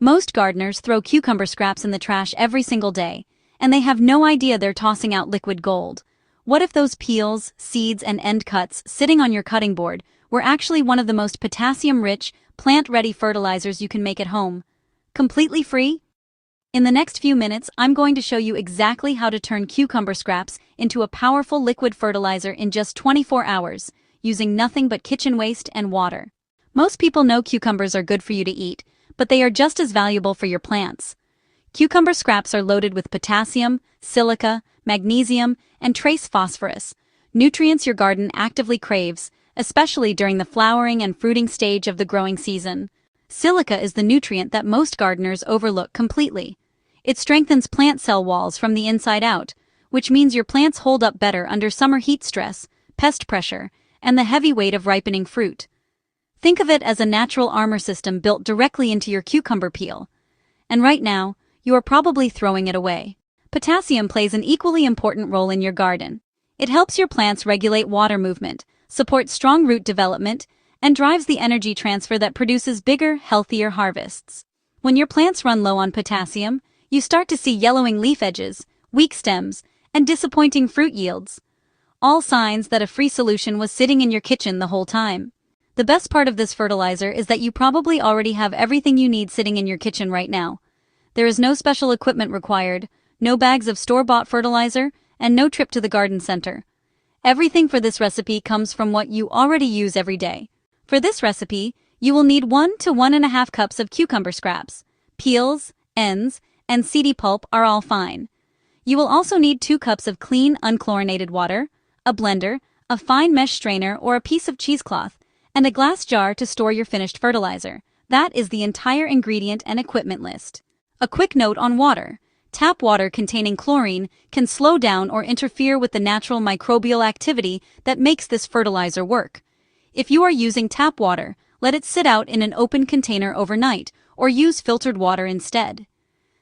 Most gardeners throw cucumber scraps in the trash every single day, and they have no idea they're tossing out liquid gold. What if those peels, seeds, and end cuts sitting on your cutting board were actually one of the most potassium-rich, plant-ready fertilizers you can make at home? Completely free? In the next few minutes, I'm going to show you exactly how to turn cucumber scraps into a powerful liquid fertilizer in just 24 hours, using nothing but kitchen waste and water. Most people know cucumbers are good for you to eat, but they are just as valuable for your plants. Cucumber scraps are loaded with potassium, silica, magnesium, and trace phosphorus, nutrients your garden actively craves, especially during the flowering and fruiting stage of the growing season. Silica is the nutrient that most gardeners overlook completely. It strengthens plant cell walls from the inside out, which means your plants hold up better under summer heat stress, pest pressure, and the heavy weight of ripening fruit. Think of it as a natural armor system built directly into your cucumber peel. And right now, you are probably throwing it away. Potassium plays an equally important role in your garden. It helps your plants regulate water movement, supports strong root development, and drives the energy transfer that produces bigger, healthier harvests. When your plants run low on potassium, you start to see yellowing leaf edges, weak stems, and disappointing fruit yields. All signs that a free solution was sitting in your kitchen the whole time. The best part of this fertilizer is that you probably already have everything you need sitting in your kitchen right now. There is no special equipment required, no bags of store-bought fertilizer, and no trip to the garden center. Everything for this recipe comes from what you already use every day. For this recipe, you will need 1 to 1.5 cups of cucumber scraps. Peels, ends, and seedy pulp are all fine. You will also need 2 cups of clean, unchlorinated water, a blender, a fine mesh strainer or a piece of cheesecloth, and a glass jar to store your finished fertilizer. That is the entire ingredient and equipment list. A quick note on water. Tap water containing chlorine can slow down or interfere with the natural microbial activity that makes this fertilizer work. If you are using tap water, let it sit out in an open container overnight or use filtered water instead.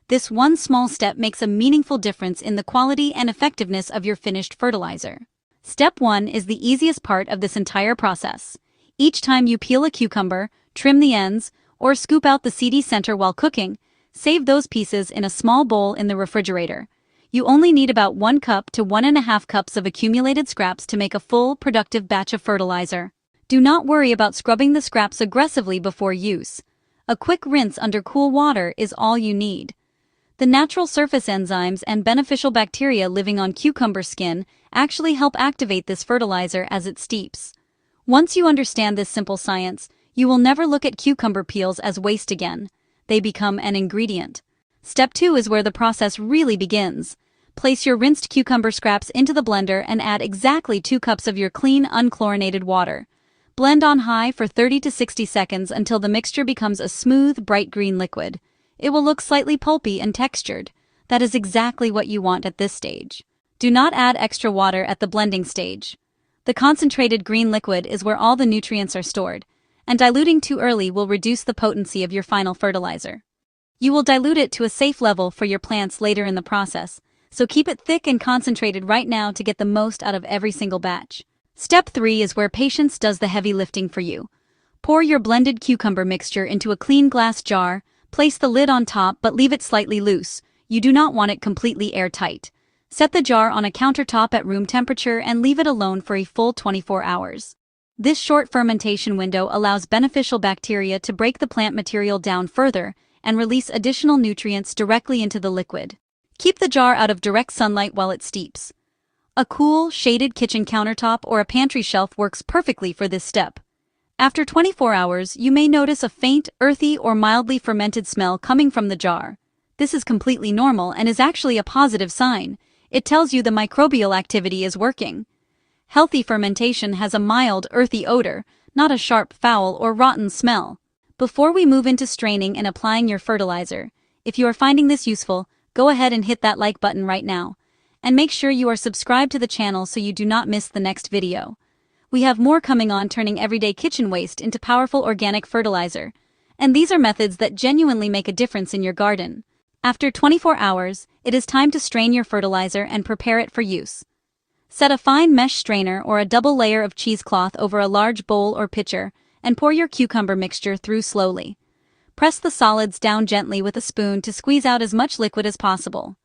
This one small step makes a meaningful difference in the quality and effectiveness of your finished fertilizer. Step 1 is the easiest part of this entire process. Each time you peel a cucumber, trim the ends, or scoop out the seedy center while cooking, save those pieces in a small bowl in the refrigerator. You only need about 1 cup to 1.5 cups of accumulated scraps to make a full, productive batch of fertilizer. Do not worry about scrubbing the scraps aggressively before use. A quick rinse under cool water is all you need. The natural surface enzymes and beneficial bacteria living on cucumber skin actually help activate this fertilizer as it steeps. Once you understand this simple science, you will never look at cucumber peels as waste again. They become an ingredient. Step 2 is where the process really begins. Place your rinsed cucumber scraps into the blender and add exactly 2 cups of your clean, unchlorinated water. Blend on high for 30 to 60 seconds until the mixture becomes a smooth, bright green liquid. It will look slightly pulpy and textured. That is exactly what you want at this stage. Do not add extra water at the blending stage. The concentrated green liquid is where all the nutrients are stored, and diluting too early will reduce the potency of your final fertilizer. You will dilute it to a safe level for your plants later in the process, so keep it thick and concentrated right now to get the most out of every single batch. Step 3 is where patience does the heavy lifting for you. Pour your blended cucumber mixture into a clean glass jar. Place the lid on top but leave it slightly loose. You do not want it completely airtight. Set the jar on a countertop at room temperature and leave it alone for a full 24 hours. This short fermentation window allows beneficial bacteria to break the plant material down further and release additional nutrients directly into the liquid. Keep the jar out of direct sunlight while it steeps. A cool, shaded kitchen countertop or a pantry shelf works perfectly for this step. After 24 hours, you may notice a faint, earthy or mildly fermented smell coming from the jar. This is completely normal and is actually a positive sign. It tells you the microbial activity is working. Healthy fermentation has a mild, earthy odor, not a sharp, foul or rotten smell. Before we move into straining and applying your fertilizer, if you are finding this useful, go ahead and hit that like button right now. And make sure you are subscribed to the channel so you do not miss the next video. We have more coming on turning everyday kitchen waste into powerful organic fertilizer, and these are methods that genuinely make a difference in your garden. After 24 hours, it is time to strain your fertilizer and prepare it for use. Set a fine mesh strainer or a double layer of cheesecloth over a large bowl or pitcher and pour your cucumber mixture through slowly. Press the solids down gently with a spoon to squeeze out as much liquid as possible.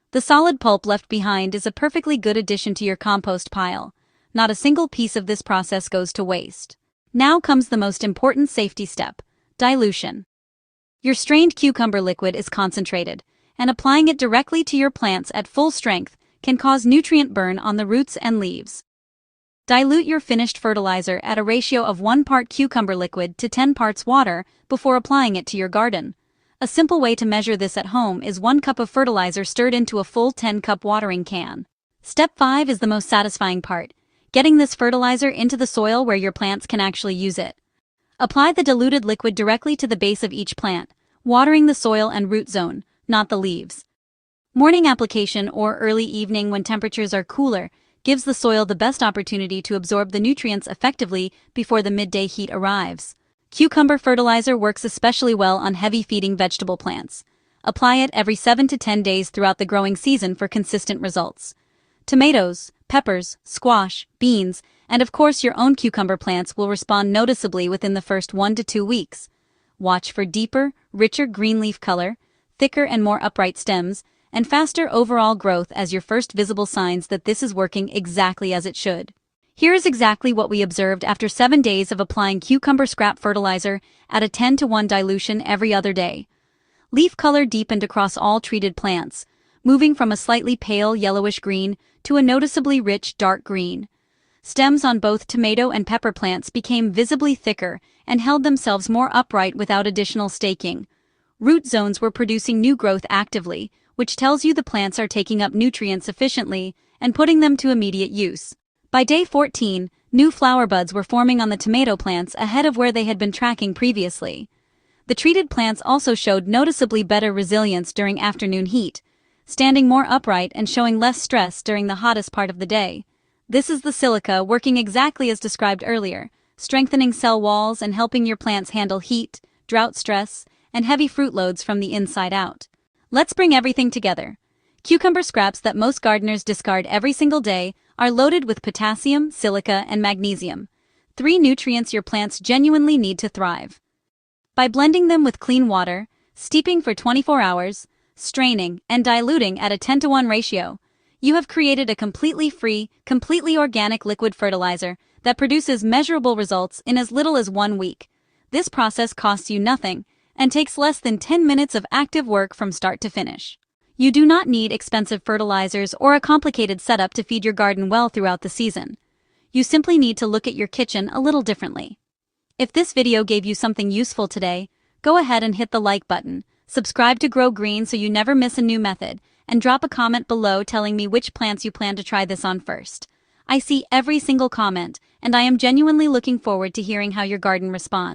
The solid pulp left behind is a perfectly good addition to your compost pile. Not a single piece of this process goes to waste. Now comes the most important safety step: dilution. Your strained cucumber liquid is concentrated, and applying it directly to your plants at full strength can cause nutrient burn on the roots and leaves. Dilute your finished fertilizer at a ratio of 1 part cucumber liquid to 10 parts water before applying it to your garden. A simple way to measure this at home is 1 cup of fertilizer stirred into a full 10-cup watering can. Step 5 is the most satisfying part: getting this fertilizer into the soil where your plants can actually use it. Apply the diluted liquid directly to the base of each plant, watering the soil and root zone, not the leaves. Morning application or early evening when temperatures are cooler gives the soil the best opportunity to absorb the nutrients effectively before the midday heat arrives. Cucumber fertilizer works especially well on heavy-feeding vegetable plants. Apply it every 7 to 10 days throughout the growing season for consistent results. Tomatoes, peppers, squash, beans, and of course your own cucumber plants will respond noticeably within the first 1 to 2 weeks. Watch for deeper, richer green leaf color, thicker and more upright stems, and faster overall growth as your first visible signs that this is working exactly as it should. Here is exactly what we observed after 7 days of applying cucumber scrap fertilizer at a 10-to-1 dilution every other day. Leaf color deepened across all treated plants, moving from a slightly pale yellowish green to a noticeably rich dark green. Stems on both tomato and pepper plants became visibly thicker and held themselves more upright without additional staking. Root zones were producing new growth actively, which tells you the plants are taking up nutrients efficiently and putting them to immediate use. By day 14, new flower buds were forming on the tomato plants ahead of where they had been tracking previously. The treated plants also showed noticeably better resilience during afternoon heat, standing more upright and showing less stress during the hottest part of the day. This is the silica working exactly as described earlier, strengthening cell walls and helping your plants handle heat, drought stress, and heavy fruit loads from the inside out. Let's bring everything together. Cucumber scraps that most gardeners discard every single day are loaded with potassium, silica, and magnesium, 3 nutrients your plants genuinely need to thrive. By blending them with clean water, steeping for 24 hours, straining, and diluting at a 10-to-1 ratio, you have created a completely free, completely organic liquid fertilizer that produces measurable results in as little as 1 week. This process costs you nothing and takes less than 10 minutes of active work from start to finish. You do not need expensive fertilizers or a complicated setup to feed your garden well throughout the season. You simply need to look at your kitchen a little differently. If this video gave you something useful today, go ahead and hit the like button, subscribe to Grow Green so you never miss a new method, and drop a comment below telling me which plants you plan to try this on first. I see every single comment, and I am genuinely looking forward to hearing how your garden responds.